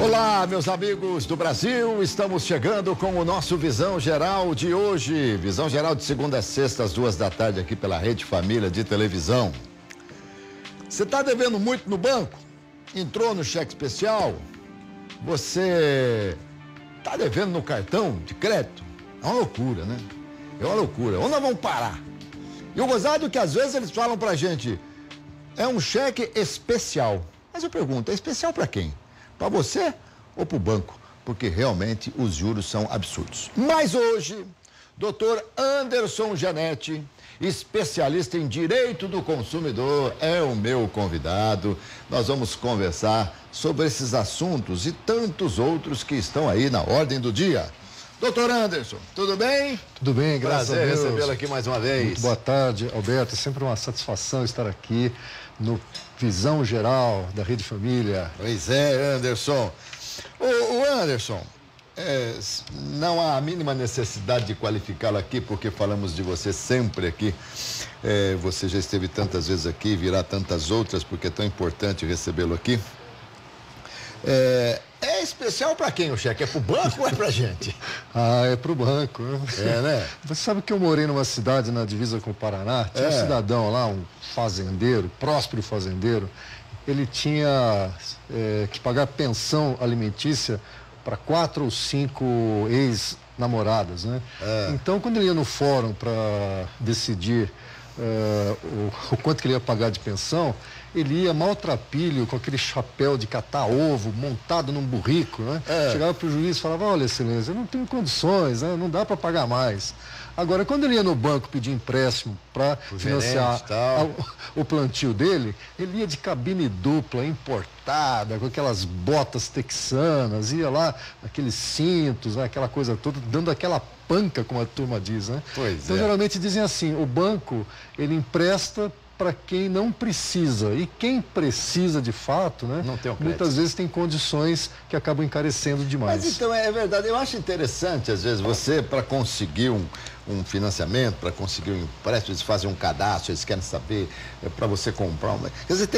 Olá, meus amigos do Brasil, estamos chegando com o nosso Visão Geral de hoje. Visão Geral de segunda a sexta, às 2 da tarde, aqui pela Rede Família de televisão. Você está devendo muito no banco? Entrou no cheque especial? Você está devendo no cartão de crédito? É uma loucura, né? É uma loucura. Onde nós vamos parar? E o gozado é que às vezes eles falam pra gente, é um cheque especial. Mas eu pergunto, é especial para quem? Para você ou para o banco? Porque realmente os juros são absurdos. Mas hoje, Dr. Anderson Janetti, especialista em direito do consumidor, é o meu convidado. Nós vamos conversar sobre esses assuntos e tantos outros que estão aí na ordem do dia. Doutor Anderson, tudo bem? Tudo bem, graças a Deus. Prazer recebê-lo aqui mais uma vez. Muito boa tarde, Alberto. É sempre uma satisfação estar aqui no Visão Geral da Rede Família. Pois é, Anderson. O Anderson, não há a mínima necessidade de qualificá-lo aqui, porque falamos de você sempre aqui. Você já esteve tantas vezes aqui, virá tantas outras, porque é tão importante recebê-lo aqui. É especial para quem o cheque? É pro banco ou é pra gente? É pro banco. Né? Você sabe que eu morei numa cidade na divisa com o Paraná, tinha um cidadão lá, um fazendeiro, próspero fazendeiro, ele tinha que pagar pensão alimentícia para 4 ou 5 ex-namoradas, né? Então, quando ele ia no fórum para decidir o quanto que ele ia pagar de pensão, ele ia maltrapilho com aquele chapéu de catar ovo montado num burrico, né? Chegava pro juiz e falava, olha, excelência, eu não tenho condições, né? Não dá para pagar mais. Agora, quando ele ia no banco pedir empréstimo para financiar o plantio dele, ele ia de cabine dupla, importada, com aquelas botas texanas, ia lá, aqueles cintos, né? Aquela coisa toda, dando aquela panca, como a turma diz, né? Então, geralmente dizem assim, o banco, ele empresta para quem não precisa. E quem precisa de fato, né? Não tem muitas vezes tem condições que acabam encarecendo demais. Mas então é verdade, eu acho interessante, às vezes, você, para conseguir um financiamento, para conseguir um empréstimo, eles fazem um cadastro, eles querem saber para você comprar uma. Quer dizer,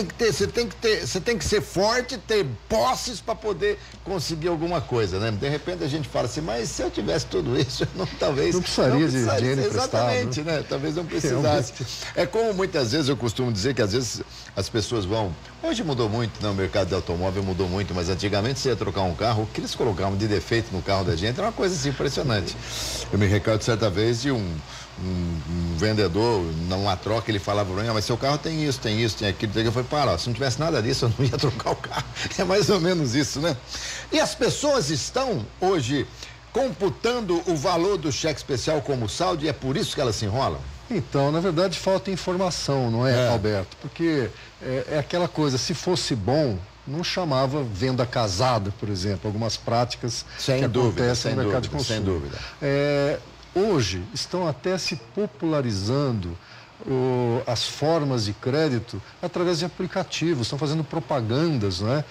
você tem que ser forte, ter posses para poder conseguir alguma coisa, né? De repente a gente fala assim, mas se eu tivesse tudo isso, eu talvez não precisaria de dinheiro emprestado. Exatamente, né? Talvez não precisasse. É como muitas vezes eu costumo dizer que às vezes as pessoas vão. Hoje mudou muito, né? O mercado de automóvel mudou muito, mas antigamente você ia trocar um carro, o que eles colocavam de defeito no carro da gente era uma coisa assim impressionante. Eu me recordo certa vez de um vendedor, numa troca, ele falava para mim, mas seu carro tem isso, tem aquilo. Eu falei, para, se não tivesse nada disso, eu não ia trocar o carro. É mais ou menos isso, né? E as pessoas estão hoje computando o valor do cheque especial como saldo e é por isso que elas se enrolam? Então, na verdade, falta informação, não é, Alberto? Porque é aquela coisa, se fosse bom, não chamava venda casada, por exemplo, algumas práticas que acontecem no mercado de consumo. Sem dúvida. Hoje estão até se popularizando as formas de crédito através de aplicativos, estão fazendo propagandas, né?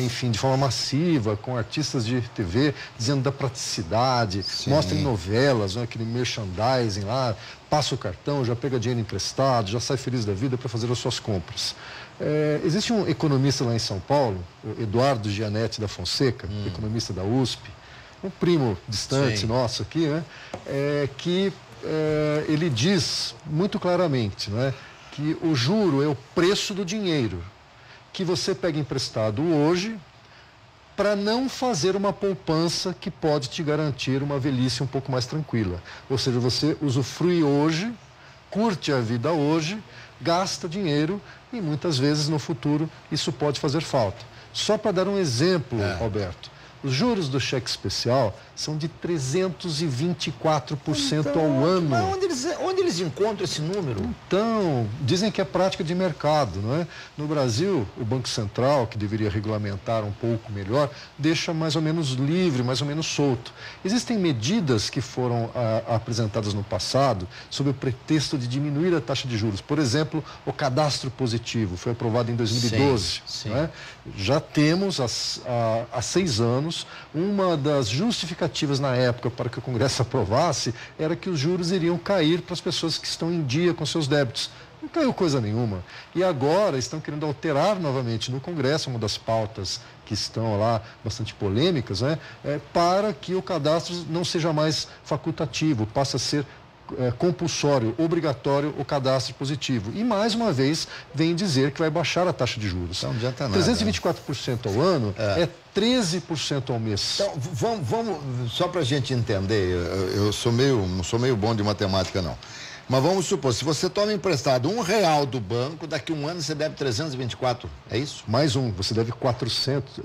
Enfim, de forma massiva, com artistas de TV, dizendo da praticidade, mostrem novelas, né? Aquele merchandising lá, passa o cartão, já pega dinheiro emprestado, já sai feliz da vida para fazer as suas compras. Existe um economista lá em São Paulo, o Eduardo Gianetti da Fonseca, economista da USP, um primo distante nosso aqui, né? Que ele diz muito claramente, né, que o juro é o preço do dinheiro que você pega emprestado hoje para não fazer uma poupança que pode te garantir uma velhice um pouco mais tranquila. Ou seja, você usufrui hoje, curte a vida hoje, gasta dinheiro e muitas vezes no futuro isso pode fazer falta. Só para dar um exemplo, Alberto, os juros do cheque especial são de 324% ao ano. Mas onde eles encontram esse número? Então, dizem que é prática de mercado, não é? No Brasil, o Banco Central, que deveria regulamentar um pouco melhor, deixa mais ou menos livre, mais ou menos solto. Existem medidas que foram apresentadas no passado sob o pretexto de diminuir a taxa de juros. Por exemplo, o cadastro positivo, foi aprovado em 2012. Não é? Já temos, há 6 anos, uma das justificativas na época para que o Congresso aprovasse era que os juros iriam cair para as pessoas que estão em dia com seus débitos. Não caiu coisa nenhuma. E agora estão querendo alterar novamente no Congresso, uma das pautas que estão lá bastante polêmicas, né? Para que o cadastro não seja mais facultativo, passe a ser compulsório, obrigatório o cadastro positivo. E mais uma vez vem dizer que vai baixar a taxa de juros. Então, não adianta nada. 324% ao ano é 13% ao mês. Então, vamos só para a gente entender, eu não sou meio bom de matemática, não. Mas vamos supor, se você toma emprestado R$1 do banco, daqui a um ano você deve 324, é isso? Mais um, você deve 400.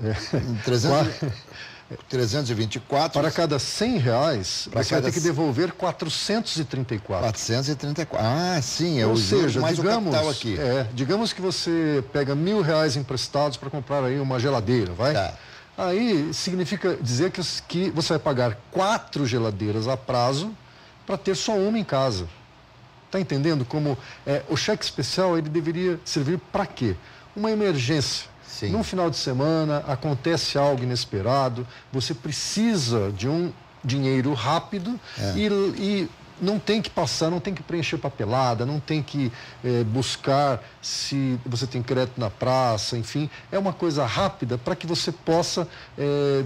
324. Para cada R$100, você vai ter que devolver 434. 434. Ah, sim, Ou seja, mais digamos, o capital aqui. Digamos que você pega R$1.000 emprestados para comprar aí uma geladeira, vai? Tá. Aí significa dizer que você vai pagar 4 geladeiras a prazo para ter só uma em casa. Está entendendo como o cheque especial ele deveria servir para quê? Uma emergência. Sim. Num final de semana acontece algo inesperado, você precisa de um dinheiro rápido e não tem que passar, não tem que preencher papelada, não tem que buscar se você tem crédito na praça, enfim, é uma coisa rápida para que você possa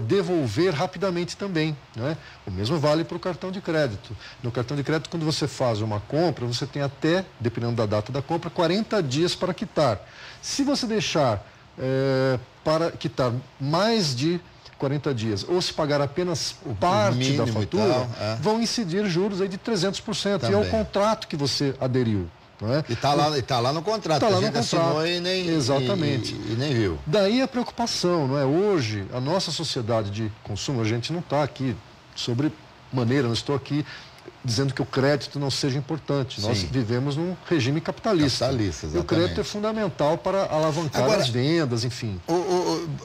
devolver rapidamente também, né? O mesmo vale para o cartão de crédito. No cartão de crédito, quando você faz uma compra, você tem até, dependendo da data da compra, 40 dias para quitar. Se você deixar para quitar mais de 40 dias, ou se pagar apenas parte da fatura, vão incidir juros aí de 300%. Também. E é o contrato que você aderiu. Não é? E está lá no contrato, tá lá a gente assinou e nem, exatamente. E nem viu. Daí a preocupação, não é? Hoje, a nossa sociedade de consumo, a gente não está aqui sobre maneira, não estou aqui dizendo que o crédito não seja importante. Sim. Nós vivemos num regime capitalista. Exatamente. E o crédito é fundamental para alavancar as vendas, enfim.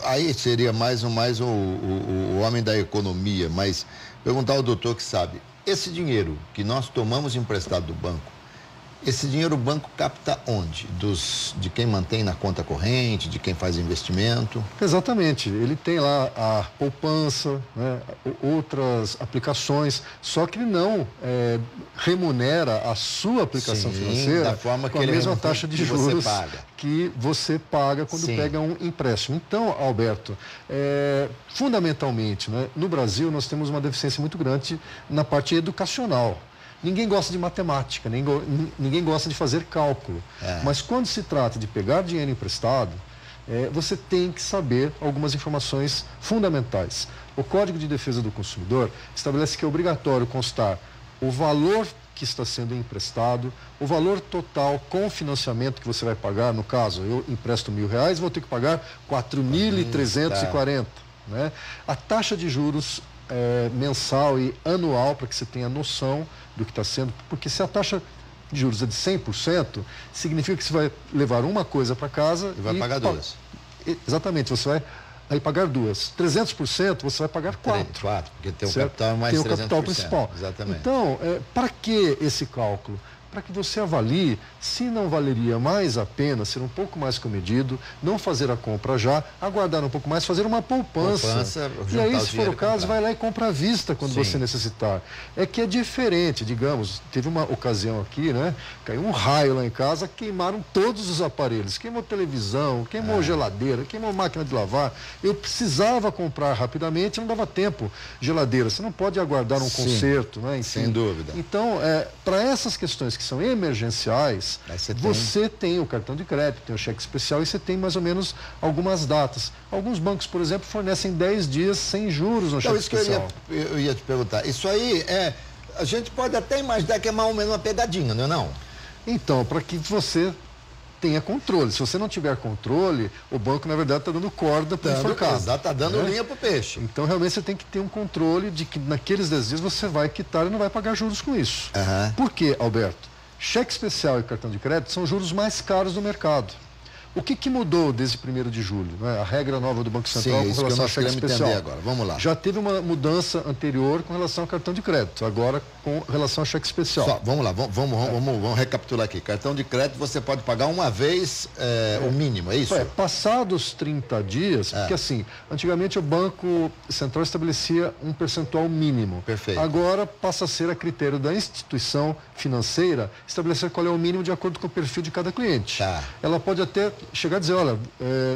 Aí seria mais o homem da economia, mas perguntar ao doutor que sabe, esse dinheiro que nós tomamos emprestado do banco, esse dinheiro o banco capta onde? De quem mantém na conta corrente, de quem faz investimento? Exatamente. Ele tem lá a poupança, né, outras aplicações, só que ele não remunera a sua aplicação financeira da forma que com a mesma taxa de juros que você paga quando pega um empréstimo. Então, Alberto, fundamentalmente, né, no Brasil nós temos uma deficiência muito grande na parte educacional. Ninguém gosta de matemática, ninguém gosta de fazer cálculo. Mas quando se trata de pegar dinheiro emprestado, você tem que saber algumas informações fundamentais. O Código de Defesa do Consumidor estabelece que é obrigatório constar o valor que está sendo emprestado, o valor total com financiamento que você vai pagar. No caso, eu empresto R$1.000, vou ter que pagar 4.340. Né? A taxa de juros mensal e anual, para que você tenha noção do que está sendo, porque se a taxa de juros é de 100%, significa que você vai levar uma coisa para casa e vai pagar duas. Exatamente, você vai pagar duas. 300%, você vai pagar 4. 4, porque tem o capital mais 300%. Tem o capital principal. Exatamente. Então, para que esse cálculo? Para que você avalie se não valeria mais a pena ser um pouco mais comedido, não fazer a compra já, aguardar um pouco mais, fazer uma poupança. E aí, se for o caso, vai lá e compra à vista quando você necessitar. É que é diferente, digamos, teve uma ocasião aqui, né? Caiu um raio lá em casa, queimaram todos os aparelhos, queimou televisão, queimou geladeira, queimou máquina de lavar. Eu precisava comprar rapidamente, não dava tempo. Geladeira, você não pode aguardar um conserto, né? Enfim. Sem dúvida. Então, para essas questões que são emergenciais, você tem o cartão de crédito, tem o cheque especial e você tem mais ou menos algumas datas. Alguns bancos, por exemplo, fornecem 10 dias sem juros no cheque especial. Eu ia te perguntar. Isso aí a gente pode até imaginar que é mais ou menos uma pegadinha, não é não? Então, para que você tenha controle. Se você não tiver controle, o banco, na verdade, está dando corda para o enforcado. Exato, está dando linha para o peixe. Então, realmente, você tem que ter um controle de que naqueles 10 dias você vai quitar e não vai pagar juros com isso. Por quê, Alberto? Cheque especial e cartão de crédito são juros mais caros do mercado. O que mudou desde 1º de julho? Né? A regra nova do Banco Central com relação ao cheque especial. Agora. Vamos lá. Já teve uma mudança anterior com relação ao cartão de crédito, agora com relação ao cheque especial. Vamos lá, vamos recapitular aqui. Cartão de crédito você pode pagar uma vez o mínimo, é isso? Passados 30 dias, porque assim, antigamente o Banco Central estabelecia um percentual mínimo. Perfeito. Agora passa a ser a critério da instituição financeira estabelecer qual é o mínimo de acordo com o perfil de cada cliente. Tá. Ela pode até chegar a dizer, olha,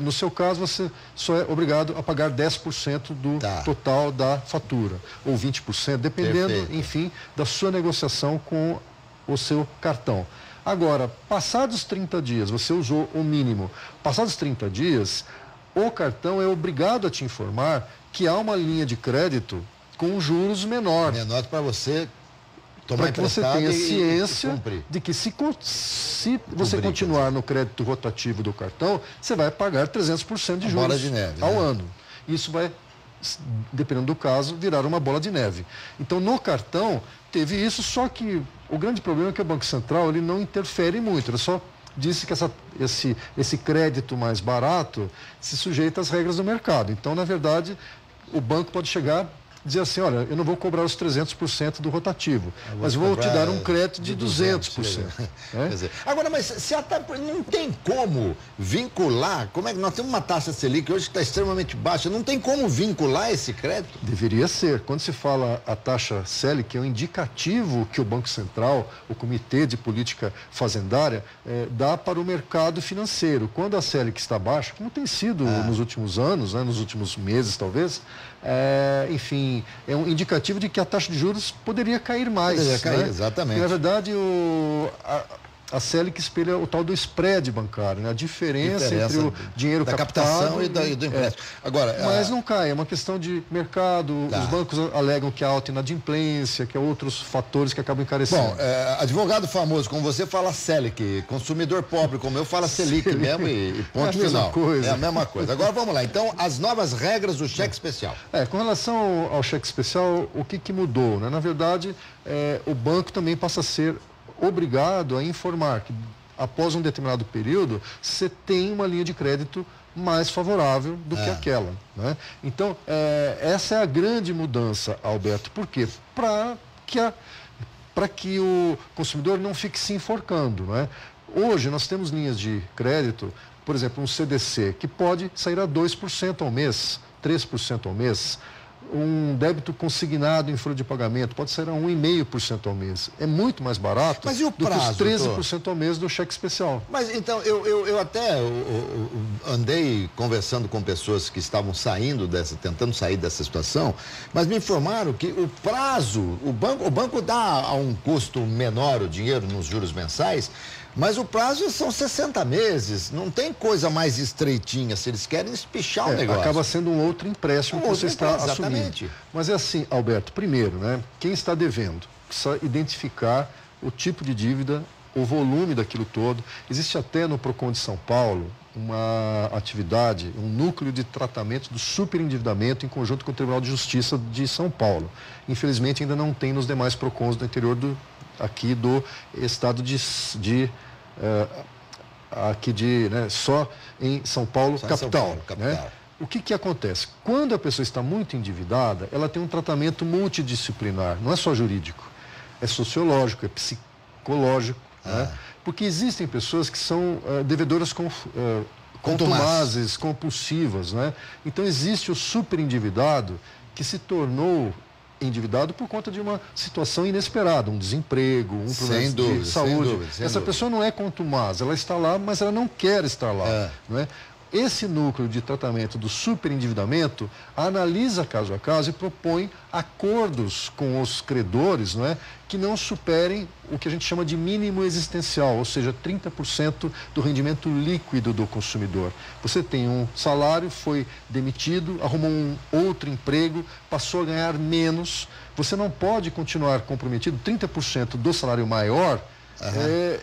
no seu caso você só é obrigado a pagar 10% do total da fatura, ou 20%, dependendo, Perfeito. enfim, da sua negociação com o seu cartão. Agora, passados 30 dias, você usou o mínimo, passados 30 dias, o cartão é obrigado a te informar que há uma linha de crédito com juros menor. Menor para você tomar para que você tenha ciência de que se você continuar no crédito rotativo do cartão, você vai pagar 300% de juros ao ano. Isso vai, dependendo do caso, virar uma bola de neve. Então, no cartão, teve isso, só que o grande problema é que o Banco Central ele não interfere muito, ele só disse que esse crédito mais barato se sujeita às regras do mercado. Então, na verdade, o banco pode chegar dizer assim, olha, eu não vou cobrar os 300% do rotativo, mas vou te dar um crédito de 200%. Quer dizer, agora, mas se não tem como vincular, como é que nós temos uma taxa Selic hoje que está extremamente baixa, não tem como vincular esse crédito? Deveria ser. Quando se fala a taxa Selic, é um indicativo que o Banco Central, o Comitê de Política Fazendária, dá para o mercado financeiro. Quando a Selic está baixa, como tem sido nos últimos anos, né, nos últimos meses talvez, enfim, é um indicativo de que a taxa de juros poderia cair mais. Poderia cair, né? exatamente. E, na verdade, a Selic espelha o tal do spread bancário, né? A diferença entre o dinheiro captado e do empréstimo. Agora, mas não cai, é uma questão de mercado, os bancos alegam que há alta inadimplência, que há outros fatores que acabam encarecendo. Bom, advogado famoso como você fala Selic, consumidor pobre como eu fala Selic mesmo e ponto final. Coisa. É a mesma coisa. Agora vamos lá, então as novas regras do cheque especial. Com relação ao cheque especial, o que mudou? Né? Na verdade, o banco também passa a ser obrigado a informar que após um determinado período você tem uma linha de crédito mais favorável do que aquela, né? Então, essa é a grande mudança, Alberto. Por quê? Para que o consumidor não fique se enforcando, né? Hoje nós temos linhas de crédito, por exemplo, um CDC, que pode sair a 2% ao mês, 3% ao mês. Um débito consignado em folha de pagamento pode ser a 1,5% ao mês. É muito mais barato mas e o prazo, do que os 13% ao mês do cheque especial. Mas então, eu até andei conversando com pessoas que estavam tentando sair dessa situação, mas me informaram que o prazo, o banco dá a um custo menor o dinheiro nos juros mensais, mas o prazo são 60 meses, não tem coisa mais estreitinha, se eles querem espichar o negócio. Acaba sendo um outro empréstimo que você está assumindo. Exatamente. Mas é assim, Alberto, primeiro, né, quem está devendo precisa identificar o tipo de dívida, o volume daquilo todo. Existe até no Procon de São Paulo uma atividade, um núcleo de tratamento do superendividamento em conjunto com o Tribunal de Justiça de São Paulo. Infelizmente ainda não tem nos demais Procons do interior aqui do estado só em São Paulo, capital. São Paulo, capital. Né? O que acontece? Quando a pessoa está muito endividada, ela tem um tratamento multidisciplinar, não é só jurídico, é sociológico, é psicológico, né? Porque existem pessoas que são devedoras contumazes, compulsivas, né? Então existe o superendividado que se tornou endividado por conta de uma situação inesperada, um desemprego, um problema de saúde. Essa pessoa não é contumaz, ela está lá, mas ela não quer estar lá. Não é? Esse núcleo de tratamento do superendividamento analisa caso a caso e propõe acordos com os credores, não é, que não superem o que a gente chama de mínimo existencial, ou seja, 30% do rendimento líquido do consumidor. Você tem um salário, foi demitido, arrumou um outro emprego, passou a ganhar menos, você não pode continuar comprometido, 30% do salário maior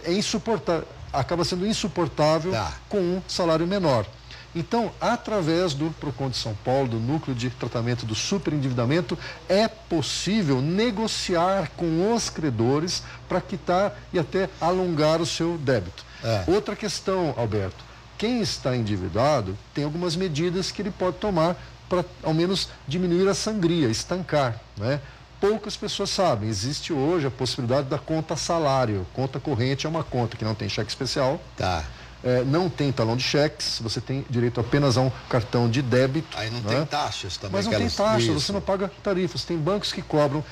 é insuportável, acaba sendo insuportável com um salário menor. Então, através do Procon de São Paulo, do Núcleo de Tratamento do Superendividamento, é possível negociar com os credores para quitar e até alongar o seu débito. Outra questão, Alberto, quem está endividado tem algumas medidas que ele pode tomar para, ao menos, diminuir a sangria, estancar, né? Poucas pessoas sabem, existe hoje a possibilidade da conta salário. Conta corrente é uma conta que não tem cheque especial. Tá. Não tem talão de cheques, você tem direito apenas a um cartão de débito. Aí não, né? tem taxas também. Mas não tem taxa, você não paga tarifas. Tem bancos que cobram,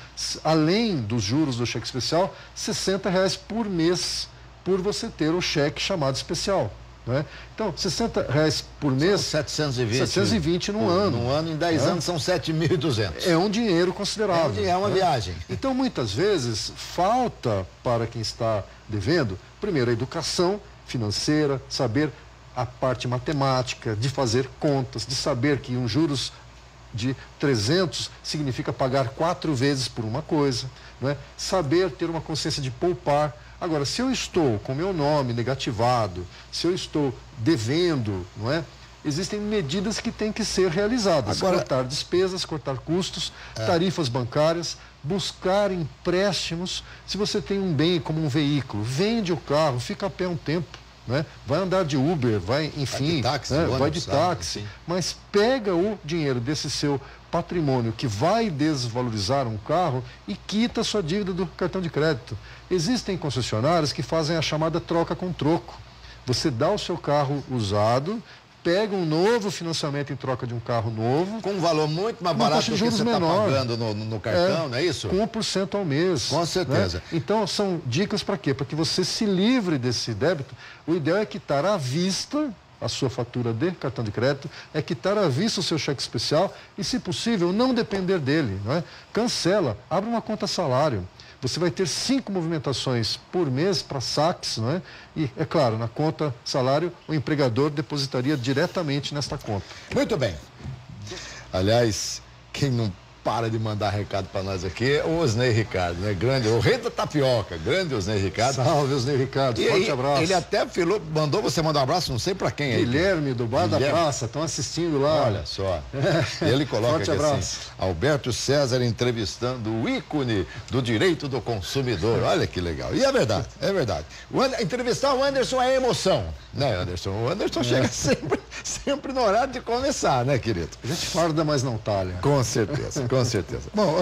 além dos juros do cheque especial, R$60 por mês por você ter o cheque chamado especial. Né? Então, R$60 por mês... São 720 num ano. Num ano, em 10 anos, são 7.200. É um dinheiro considerável. É uma viagem. Então, muitas vezes, falta para quem está devendo, primeiro, a educação financeira, saber a parte matemática, de fazer contas, de saber que juros de 300 significa pagar 4 vezes por uma coisa, não é? Saber ter uma consciência de poupar. Agora, se eu estou com meu nome negativado, se eu estou devendo, não é? Existem medidas que têm que ser realizadas. Agora, cortar despesas, cortar custos, tarifas bancárias, buscar empréstimos. Se você tem um bem como um veículo, vende o carro, fica a pé um tempo, né? Vai andar de Uber, vai, enfim, vai de táxi, mas pega o dinheiro desse seu patrimônio que vai desvalorizar um carro e quita a sua dívida do cartão de crédito. Existem concessionárias que fazem a chamada troca com troco. Você dá o seu carro usado, pega um novo financiamento em troca de um carro novo. Com um valor muito mais barato do que você está pagando no cartão, não é isso? Com 1% ao mês. Com certeza. Né? Então, são dicas para quê? Para que você se livre desse débito. O ideal é quitar à vista a sua fatura de cartão de crédito, é quitar à vista o seu cheque especial e, se possível, não depender dele. Não é? Cancela, abre uma conta salário. Você vai ter 5 movimentações por mês para saques, não é? E, é claro, na conta salário, o empregador depositaria diretamente nesta conta. Muito bem. Aliás, quem não para de mandar recado para nós aqui é o Osnei Ricardo, né? Grande, o rei da tapioca, grande Osnei Ricardo. Salve, Osnei Ricardo, forte abraço. Ele até mandou você mandar um abraço, não sei para quem é. Guilherme, do Bar da Praça, estão assistindo lá. Olha só, ele coloca forte aqui abraço. Assim, Alberto César entrevistando o ícone do direito do consumidor, olha que legal. E é verdade, é verdade. Entrevistar o Anderson é emoção, né, Anderson? O Anderson chega sempre no horário de começar, né, querido? A gente farda, mas não talha. Com certeza. Com certeza. Bom,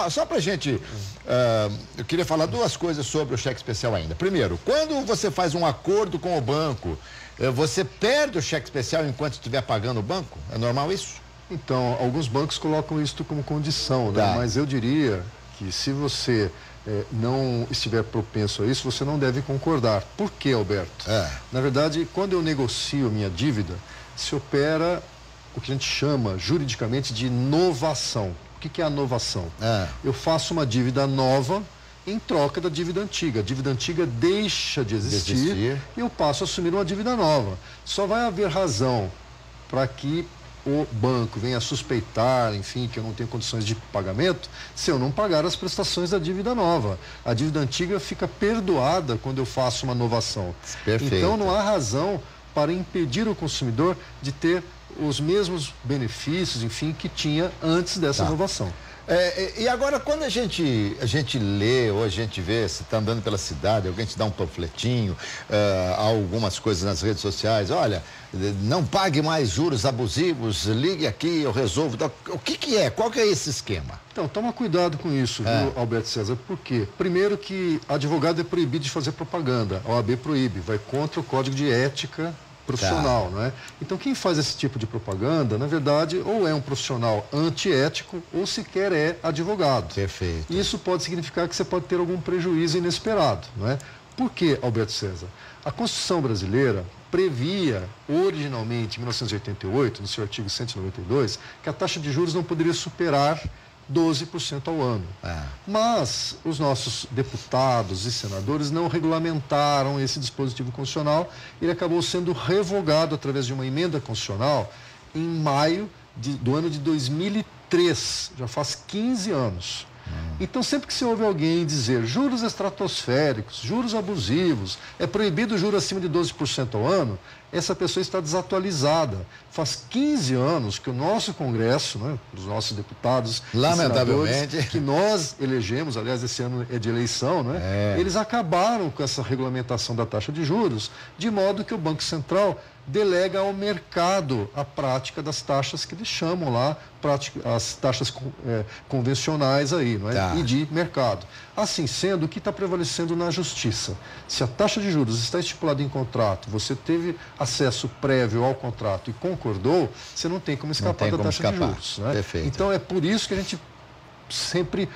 só pra gente, eu queria falar 2 coisas sobre o cheque especial ainda. Primeiro, quando você faz um acordo com o banco, você perde o cheque especial enquanto estiver pagando o banco? É normal isso? Então, alguns bancos colocam isso como condição, né? Tá. Mas eu diria que se você não estiver propenso a isso, você não deve concordar. Por quê, Alberto? Na verdade, quando eu negocio minha dívida, se opera o que a gente chama juridicamente de novação. O que é a novação? Eu faço uma dívida nova em troca da dívida antiga. A dívida antiga deixa de existir e eu passo a assumir uma dívida nova. Só vai haver razão para que o banco venha suspeitar, enfim, que eu não tenho condições de pagamento, se eu não pagar as prestações da dívida nova. A dívida antiga fica perdoada quando eu faço uma novação. Perfeito. Então não há razão para impedir o consumidor de ter os mesmos benefícios, enfim, que tinha antes dessa inovação. E agora, quando a gente lê ou a gente vê, você está andando pela cidade, alguém te dá um panfletinho, algumas coisas nas redes sociais, olha, não pague mais juros abusivos, ligue aqui, eu resolvo. O que é? Qual que é esse esquema? Então, toma cuidado com isso, viu, Alberto César? Por quê? Primeiro que advogado é proibido de fazer propaganda, a OAB proíbe, vai contra o Código de Ética profissional, não é? Então, quem faz esse tipo de propaganda, na verdade, ou é um profissional antiético ou sequer é advogado. Perfeito. Isso pode significar que você pode ter algum prejuízo inesperado, não é? Por quê, Alberto César? A Constituição brasileira previa, originalmente, em 1988, no seu artigo 192, que a taxa de juros não poderia superar 12% ao ano. Mas os nossos deputados e senadores não regulamentaram esse dispositivo constitucional. Ele acabou sendo revogado através de uma emenda constitucional em maio do ano de 2003, já faz 15 anos. Então, sempre que você ouve alguém dizer juros estratosféricos, juros abusivos, é proibido juros acima de 12% ao ano, essa pessoa está desatualizada. Faz 15 anos que o nosso Congresso, né, os nossos deputados, lamentavelmente, que nós elegemos, aliás, esse ano é de eleição, né, eles acabaram com essa regulamentação da taxa de juros, de modo que o Banco Central delega ao mercado a prática das taxas que eles chamam lá, as taxas convencionais aí, não é? Tá. E de mercado. Assim sendo, o que está prevalecendo na justiça? Se a taxa de juros está estipulada em contrato, você teve acesso prévio ao contrato e concordou, você não tem como escapar da taxa de juros. Né? Perfeito. Então é por isso que a gente sempre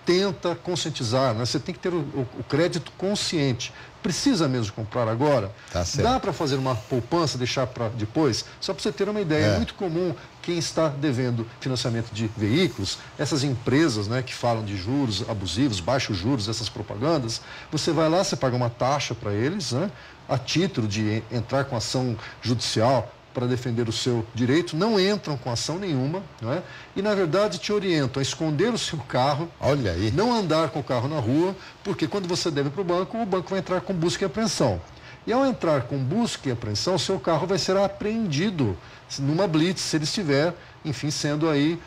tenta conscientizar, né? Você tem que ter o crédito consciente. Precisa mesmo comprar agora? Tá certo. Dá para fazer uma poupança, deixar para depois? Só para você ter uma ideia, é muito comum quem está devendo financiamento de veículos, essas empresas, né, que falam de juros abusivos, baixos juros, essas propagandas, você vai lá, você paga uma taxa para eles, né, a título de entrar com ação judicial para defender o seu direito, não entram com ação nenhuma, não é? E, na verdade, te orientam a esconder o seu carro, olha aí, não andar com o carro na rua, porque quando você deve para o banco vai entrar com busca e apreensão. E ao entrar com busca e apreensão, o seu carro vai ser apreendido numa blitz, se ele estiver, enfim, sendo aí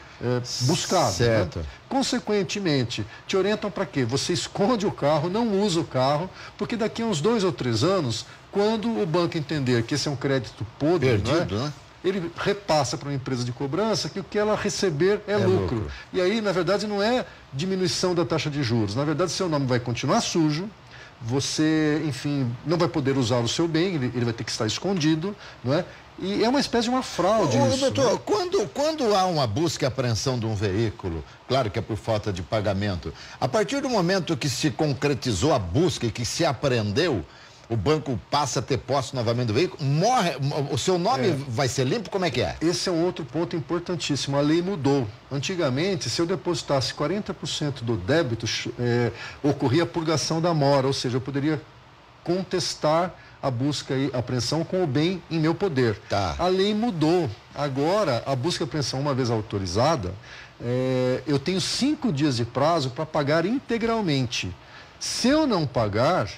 buscado. Certo. Né? Consequentemente, te orientam para quê? Você esconde o carro, não usa o carro, porque daqui a uns 2 ou 3 anos, quando o banco entender que esse é um crédito podre, perdido, né? Ele repassa para uma empresa de cobrança que o que ela receber é lucro. E aí, na verdade, não é diminuição da taxa de juros. Na verdade, seu nome vai continuar sujo, você, enfim, não vai poder usar o seu bem, ele vai ter que estar escondido, não é? E é uma espécie de uma fraude isso. Doutor, né? quando há uma busca e apreensão de um veículo, claro que é por falta de pagamento, a partir do momento que se concretizou a busca e que se apreendeu, o banco passa a ter posse novamente do veículo, o seu nome vai ser limpo, como é que é? Esse é um outro ponto importantíssimo, a lei mudou. Antigamente, se eu depositasse 40% do débito, ocorria a purgação da mora, ou seja, eu poderia contestar a busca e apreensão com o bem em meu poder. Tá. A lei mudou. Agora, a busca e apreensão, uma vez autorizada, eu tenho 5 dias de prazo para pagar integralmente. Se eu não pagar...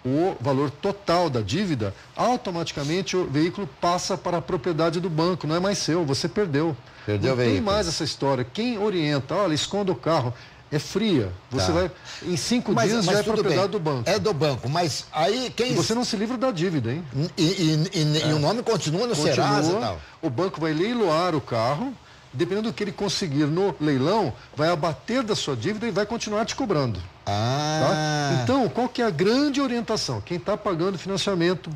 o valor total da dívida, automaticamente o veículo passa para a propriedade do banco, não é mais seu, você perdeu. Perdeu o veículo. Não tem mais essa história. Quem orienta, olha, esconda o carro, é fria. Você vai, em 5 dias já é propriedade do banco. É do banco, mas aí quem... E você não se livra da dívida, hein? E o nome continua no Serasa e tal. O banco vai leiloar o carro, dependendo do que ele conseguir no leilão, vai abater da sua dívida e vai continuar te cobrando. Tá? Então, qual que é a grande orientação? Quem está pagando financiamento,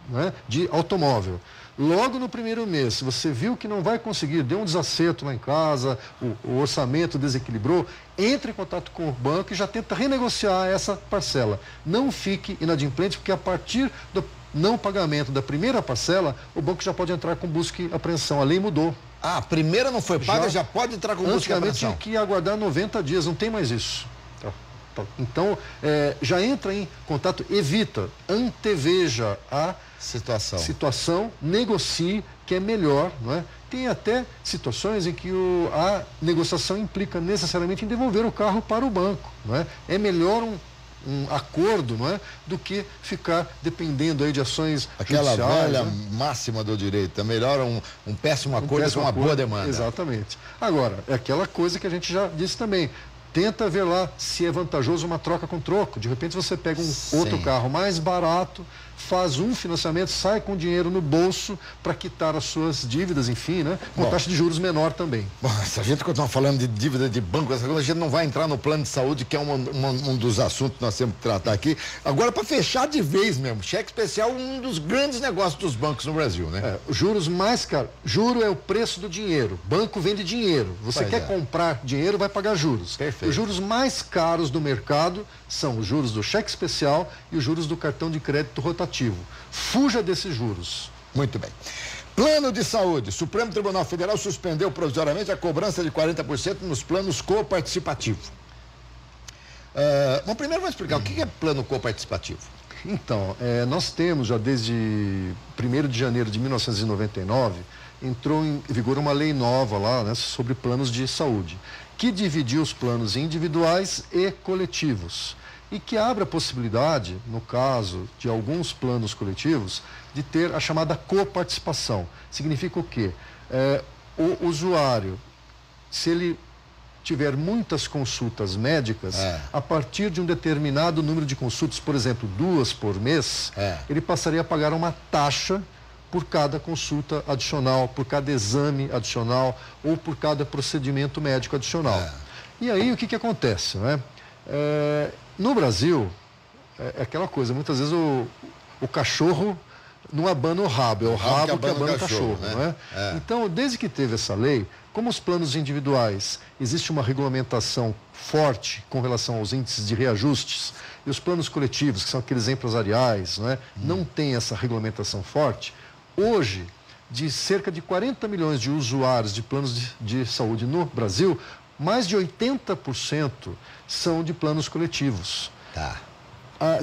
né, de automóvel, logo no primeiro mês, se você viu que não vai conseguir, deu um desacerto lá em casa, o orçamento desequilibrou, entre em contato com o banco e já tenta renegociar essa parcela. Não fique inadimplente, porque a partir do não pagamento da primeira parcela, o banco já pode entrar com busca e apreensão. A lei mudou. A primeira não foi paga, já pode entrar com busca e apreensão. Antigamente tinha que aguardar 90 dias, não tem mais isso. Então, já entra em contato, evita, anteveja a situação, negocie, que é melhor, não é? Tem até situações em que a negociação implica necessariamente em devolver o carro para o banco, não é? É melhor um acordo, não é? Do que ficar dependendo aí de ações aquela judiciais, velha né? máxima do direito, é melhor um péssimo acordo com uma boa demanda. Exatamente. Agora, é aquela coisa que a gente já disse também. Tenta ver lá se é vantajoso uma troca com troco. De repente você pega outro carro mais barato, faz um financiamento, sai com dinheiro no bolso para quitar as suas dívidas, enfim, né? Com taxa de juros menor também. Bom, se a gente continuar falando de dívida de banco, essa coisa, a gente não vai entrar no plano de saúde, que é um dos assuntos que nós temos que tratar aqui. Agora, para fechar de vez mesmo, cheque especial, um dos grandes negócios dos bancos no Brasil, né? Os juros mais caros. Juro é o preço do dinheiro. Banco vende dinheiro. Você quer comprar dinheiro, vai pagar juros. Perfeito. Os juros mais caros do mercado são os juros do cheque especial e os juros do cartão de crédito rotativo. Fuja desses juros. Muito bem. Plano de saúde. Supremo Tribunal Federal suspendeu provisoriamente a cobrança de 40% nos planos coparticipativos. Bom, primeiro vamos explicar o que é plano coparticipativo. Então, nós temos já desde 1º de janeiro de 1999, entrou em vigor uma lei nova lá, né, sobre planos de saúde. que dividiu os planos individuais e coletivos e que abre a possibilidade, no caso de alguns planos coletivos, de ter a chamada coparticipação. Significa o quê? O usuário, se ele tiver muitas consultas médicas, a partir de um determinado número de consultas, por exemplo, 2 por mês, ele passaria a pagar uma taxa por cada consulta adicional, por cada exame adicional ou por cada procedimento médico adicional. E aí o que acontece, né? No Brasil, é aquela coisa, muitas vezes o cachorro não abana o rabo, é o rabo que abana o cachorro, né? Então, desde que teve essa lei, como os planos individuais, existe uma regulamentação forte com relação aos índices de reajustes, e os planos coletivos, que são aqueles empresariais, né, não tem essa regulamentação forte. Hoje, de cerca de 40 milhões de usuários de planos de saúde no Brasil, mais de 80% são de planos coletivos.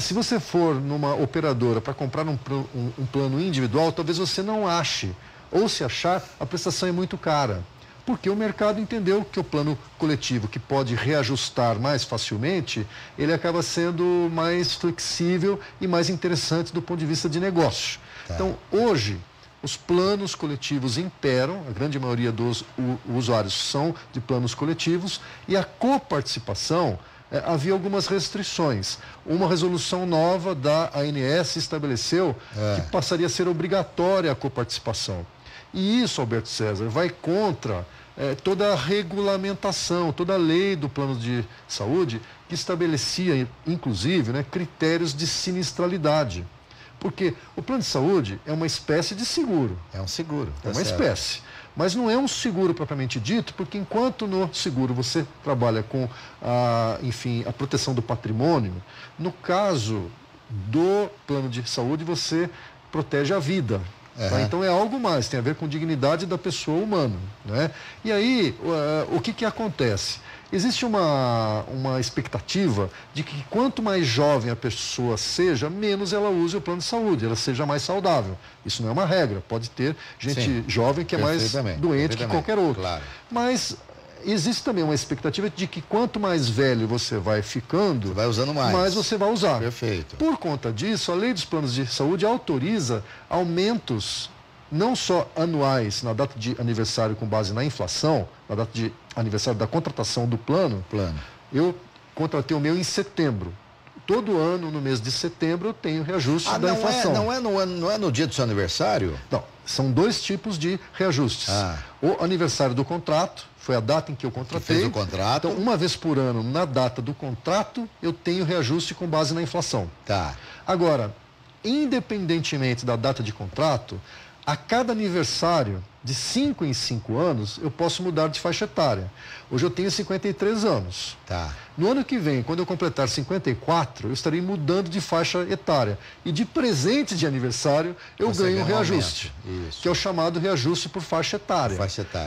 Se você for numa operadora para comprar um plano individual, talvez você não ache, ou se achar, a prestação é muito cara. Porque o mercado entendeu que o plano coletivo, que pode reajustar mais facilmente, ele acaba sendo mais flexível e mais interessante do ponto de vista de negócio. Então, hoje, os planos coletivos imperam, a grande maioria dos usuários são de planos coletivos, e a coparticipação, havia algumas restrições. Uma resolução nova da ANS estabeleceu que passaria a ser obrigatória a coparticipação. E isso, Alberto César, vai contra toda a regulamentação, toda a lei do plano de saúde, que estabelecia, inclusive, né, critérios de sinistralidade. Porque o plano de saúde é uma espécie de seguro. É um seguro. É uma espécie. Mas não é um seguro propriamente dito, porque enquanto no seguro você trabalha com a proteção do patrimônio, no caso do plano de saúde você protege a vida. Então é algo mais, tem a ver com dignidade da pessoa humana, né? E aí, o que acontece? Existe uma expectativa de que quanto mais jovem a pessoa seja, menos ela use o plano de saúde, ela seja mais saudável. Isso não é uma regra, pode ter gente jovem que é mais doente que qualquer outro. Claro. Mas existe também uma expectativa de que quanto mais velho você vai ficando, você vai usando mais você vai usar. Perfeito. Por conta disso, a lei dos planos de saúde autoriza aumentos não só anuais na data de aniversário com base na inflação, na data de aniversário da contratação do plano. Eu contratei o meu em setembro. Todo ano, no mês de setembro, eu tenho reajuste da inflação. Não é no dia do seu aniversário? Não, são 2 tipos de reajustes. O aniversário do contrato, foi a data em que eu contratei. Fez o contrato. Então, uma vez por ano, na data do contrato, eu tenho reajuste com base na inflação. Agora, independentemente da data de contrato, a cada aniversário, de 5 em 5 anos, eu posso mudar de faixa etária. Hoje eu tenho 53 anos. No ano que vem, quando eu completar 54, eu estarei mudando de faixa etária. E de presente de aniversário, eu ganho um reajuste, que é o chamado reajuste por faixa etária.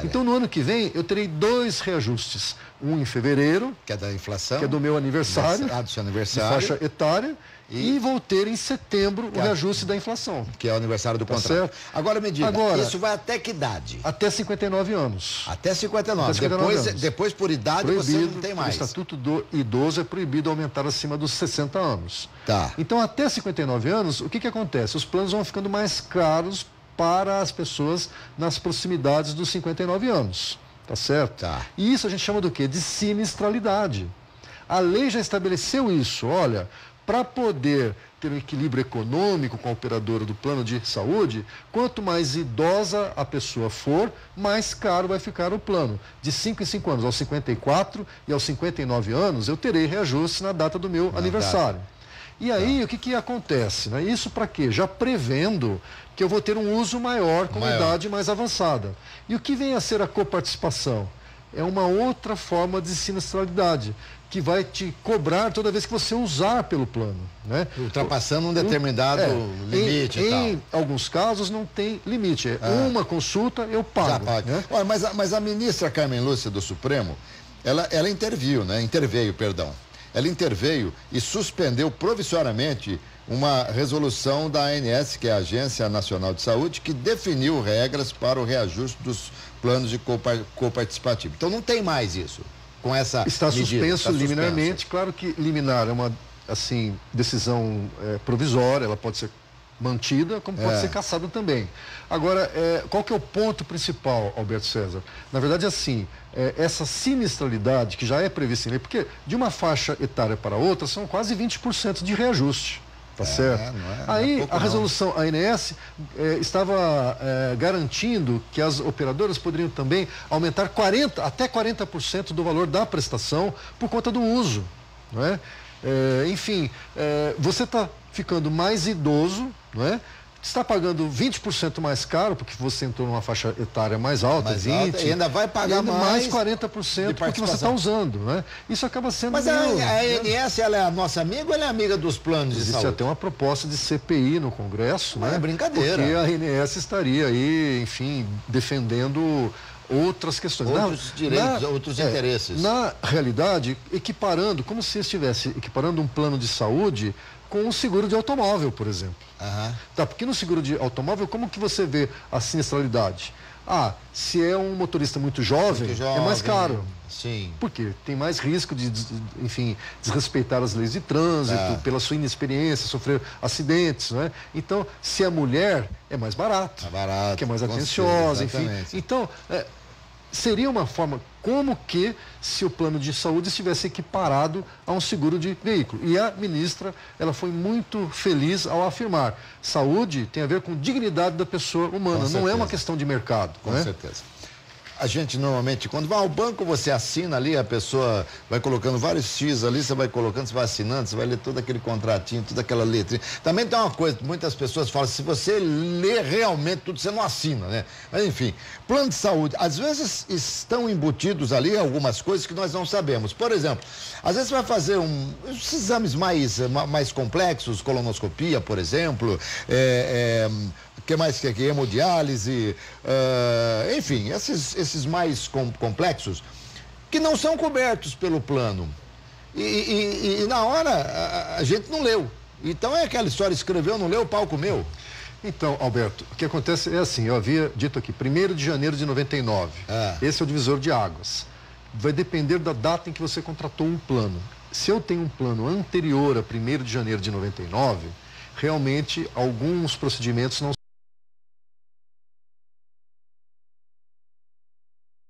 Então, no ano que vem, eu terei 2 reajustes. Um em fevereiro, que é da inflação, que é do meu aniversário, do seu aniversário, de faixa etária. E vou ter em setembro o reajuste da inflação. Que é o aniversário do contrato. Certo? Agora me diga, isso vai até que idade? Até 59 anos. Até 59. Depois por idade, proibido, você não tem mais. O Estatuto do Idoso é proibido aumentar acima dos 60 anos. Então, até 59 anos, o que acontece? Os planos vão ficando mais caros para as pessoas nas proximidades dos 59 anos. Tá certo? E isso a gente chama do quê? De sinistralidade. A lei já estabeleceu isso. Olha, para poder ter um equilíbrio econômico com a operadora do plano de saúde, quanto mais idosa a pessoa for, mais caro vai ficar o plano. De 5 em 5 anos, aos 54 e aos 59 anos, eu terei reajuste na data do meu aniversário. E aí, o que acontece? Né? Isso para quê? Já prevendo que eu vou ter um uso maior com uma idade mais avançada. E o que vem a ser a coparticipação? É uma outra forma de sinistralidade, que vai te cobrar toda vez que você usar pelo plano, né? Ultrapassando um determinado limite e tal. Em alguns casos não tem limite. Uma consulta eu pago. Já paga. Né? Olha, mas a ministra Carmen Lúcia do Supremo, ela interveio e suspendeu provisoriamente uma resolução da ANS, que é a Agência Nacional de Saúde, que definiu regras para o reajuste dos planos de coparticipativo. Então não tem mais isso. com essa Está medida? suspenso liminarmente. Claro que liminar é uma, assim, decisão provisória, ela pode ser mantida, como pode ser cassada também. Agora, qual que é o ponto principal, Alberto César? Na verdade, assim, essa sinistralidade que já é prevista em lei, porque de uma faixa etária para outra são quase 20% de reajuste. Tá certo? Aí a resolução ANS estava garantindo que as operadoras poderiam também aumentar até 40% do valor da prestação por conta do uso, não é? Enfim, você está ficando mais idoso, não é? Está pagando 20% mais caro, porque você entrou numa faixa etária mais alta, 20%. E ainda vai pagar mais 40% porque você está usando, né? Isso acaba sendo... Mas a ANS, ela é a nossa amiga ou ela é amiga dos planos de saúde? Existe até uma proposta de CPI no Congresso, né? É brincadeira. Porque a ANS estaria aí, enfim, defendendo outras questões. Outros direitos, outros interesses. Na realidade, equiparando, como se estivesse equiparando um plano de saúde com um seguro de automóvel, por exemplo. Tá, porque no seguro de automóvel, como que você vê a sinistralidade? Se é um motorista muito jovem, é mais caro. Sim. Porque tem mais risco de, enfim, desrespeitar as leis de trânsito, pela sua inexperiência, sofrer acidentes, não é? Então, se é mulher, é mais barato. É barato. Que é mais atenciosa, enfim. Então, seria uma forma como que se o plano de saúde estivesse equiparado a um seguro de veículo. E a ministra, ela foi muito feliz ao afirmar, saúde tem a ver com dignidade da pessoa humana, não é uma questão de mercado. Com certeza. A gente normalmente, quando vai ao banco, você assina ali, a pessoa vai colocando vários X ali, você vai colocando, você vai assinando, você vai ler todo aquele contratinho, toda aquela letrinha. Também tem uma coisa, muitas pessoas falam, se você lê realmente tudo, você não assina, né? Mas enfim, plano de saúde, às vezes estão embutidos ali algumas coisas que nós não sabemos. Por exemplo, às vezes você vai fazer esses exames mais complexos, colonoscopia, por exemplo, que mais que aqui? Hemodiálise, enfim, esses mais complexos, que não são cobertos pelo plano. E na hora, a gente não leu. Então é aquela história, escreveu, não leu, o pau comeu. Então, Alberto, o que acontece é assim, eu havia dito aqui, 1º de janeiro de 99, esse é o divisor de águas. Vai depender da data em que você contratou um plano. Se eu tenho um plano anterior a 1º de janeiro de 99, realmente alguns procedimentos não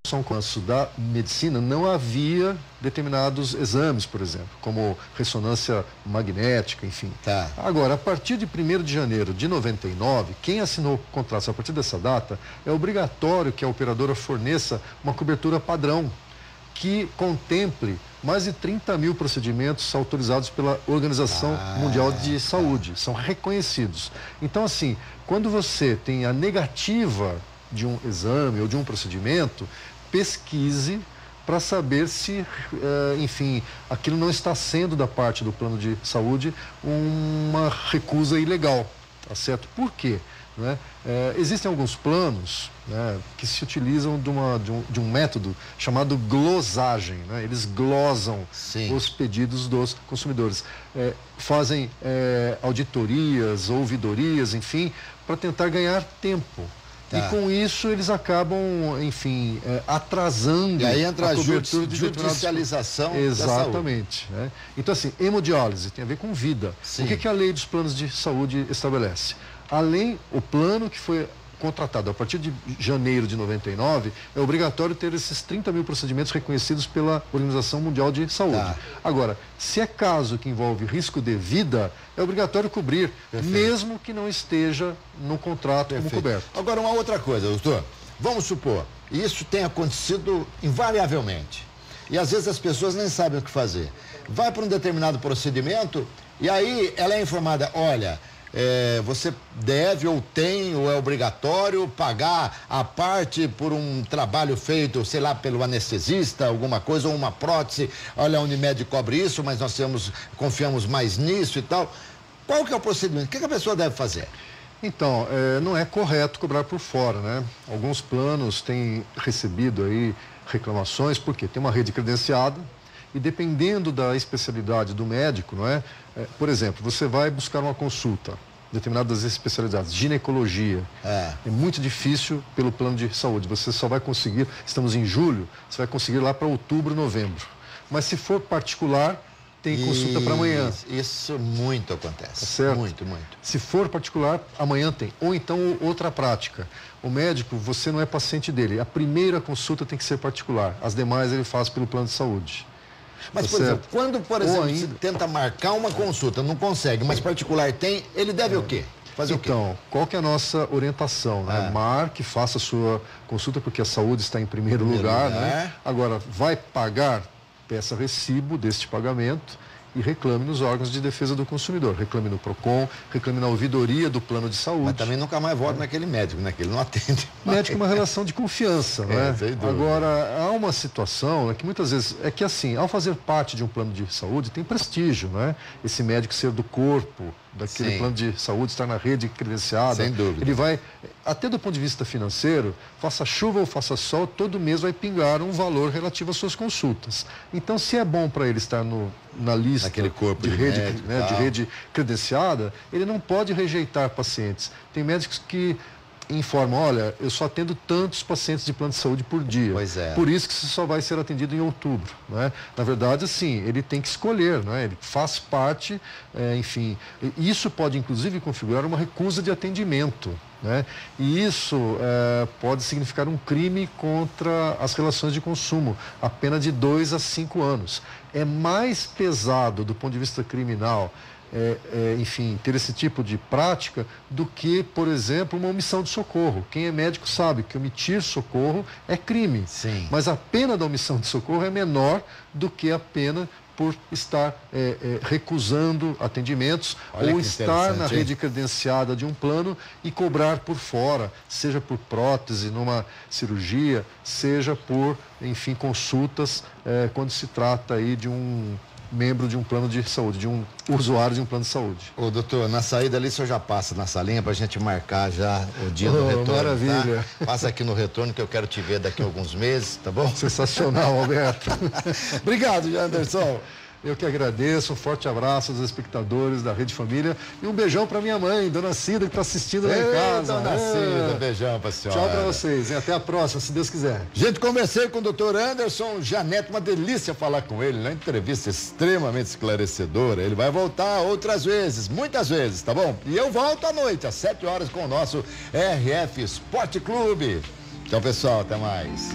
são curso da medicina, não havia determinados exames, por exemplo, como ressonância magnética, enfim. Agora, a partir de 1º de janeiro de 99, quem assinou contratos a partir dessa data, é obrigatório que a operadora forneça uma cobertura padrão, que contemple mais de 30 mil procedimentos autorizados pela Organização Mundial de Saúde, são reconhecidos. Então, assim, quando você tem a negativa de um exame ou de um procedimento, pesquise para saber se, enfim, aquilo não está sendo da parte do plano de saúde uma recusa ilegal, tá certo? Por quê? Existem alguns planos, né, que se utilizam de um método chamado glosagem, né? Eles glosam os pedidos dos consumidores, fazem auditorias, ouvidorias, enfim, para tentar ganhar tempo. E com isso eles acabam, enfim, atrasando e aí entra a cobertura de judicialização Exatamente. Da saúde. Então, assim, hemodiálise tem a ver com vida. O que a lei dos planos de saúde estabelece? O plano que foi contratado a partir de janeiro de 99, é obrigatório ter esses 30 mil procedimentos reconhecidos pela Organização Mundial de Saúde. Agora, se é caso que envolve risco de vida, é obrigatório cobrir, mesmo que não esteja no contrato como coberto. Agora, uma outra coisa, doutor. Vamos supor, isso tem acontecido invariavelmente. E às vezes as pessoas nem sabem o que fazer. Vai para um determinado procedimento e aí ela é informada, olha... você deve ou tem ou é obrigatório pagar a parte por um trabalho feito, sei lá, pelo anestesista, alguma coisa, ou uma prótese. Olha, a Unimed cobre isso, mas nós confiamos mais nisso e tal. Qual que é o procedimento? O que a pessoa deve fazer? Então, não é correto cobrar por fora, né? Alguns planos têm recebido aí reclamações, porque tem uma rede credenciada e dependendo da especialidade do médico, não é? Por exemplo, você vai buscar uma consulta determinadas especialidades, ginecologia. É muito difícil pelo plano de saúde. Você só vai conseguir, estamos em julho, você vai conseguir lá para outubro, novembro. Mas se for particular, tem consulta para amanhã. Isso muito acontece. Tá certo? Muito, muito. Se for particular, amanhã tem. Ou então outra prática. O médico, você não é paciente dele. A primeira consulta tem que ser particular. As demais ele faz pelo plano de saúde. Mas, por exemplo, quando, por exemplo, você tenta marcar uma consulta, não consegue, mas particular tem, ele deve o quê? Fazer o quê? Então, qual que é a nossa orientação? Né? Marque, faça a sua consulta, porque a saúde está em primeiro lugar. Né? Agora, vai pagar? Peça recibo deste pagamento e reclame nos órgãos de defesa do consumidor. Reclame no PROCON, reclame na ouvidoria do plano de saúde. Mas também nunca mais volta naquele médico, né? Que ele não atende. Médico é uma relação de confiança, né? Agora, há uma situação que muitas vezes é que assim, ao fazer parte de um plano de saúde, tem prestígio, né? Esse médico ser do corpo, daquele plano de saúde, estar na rede credenciada. Sem dúvida. Ele vai, até do ponto de vista financeiro, faça chuva ou faça sol, todo mês vai pingar um valor relativo às suas consultas. Então, se é bom para ele estar na lista naquele corpo de rede, de rede credenciada, ele não pode rejeitar pacientes. Tem médicos que informam, olha, eu só atendo tantos pacientes de plano de saúde por dia. Pois é. Por isso que você só vai ser atendido em outubro, né? Na verdade, assim, ele tem que escolher, né? Ele faz parte, enfim, isso pode inclusive configurar uma recusa de atendimento, né? E isso pode significar um crime contra as relações de consumo, a pena de 2 a 5 anos. É mais pesado do ponto de vista criminal, enfim, ter esse tipo de prática do que, por exemplo, uma omissão de socorro. Quem é médico sabe que omitir socorro é crime. Sim. Mas a pena da omissão de socorro é menor do que a pena por estar recusando atendimentos ou estar na rede credenciada de um plano e cobrar por fora, seja por prótese numa cirurgia, seja por, enfim, consultas quando se trata aí de um membro de um plano de saúde, de um usuário de um plano de saúde. Ô, doutor, na saída ali o senhor já passa na salinha pra gente marcar já o dia do retorno, maravilha. Tá? Passa aqui no retorno que eu quero te ver daqui a alguns meses, tá bom? Sensacional, Alberto. Obrigado, Janderson. Eu que agradeço, um forte abraço aos espectadores da Rede Família e um beijão para minha mãe, Dona Cida, que está assistindo lá em casa. Dona Cida, beijão para a senhora. Tchau para vocês, e até a próxima, se Deus quiser. Gente, conversei com o doutor Anderson Janete, uma delícia falar com ele, uma entrevista extremamente esclarecedora. Ele vai voltar outras vezes, muitas vezes, tá bom? E eu volto à noite, às 7 horas, com o nosso RF Esporte Clube. Tchau, pessoal, até mais.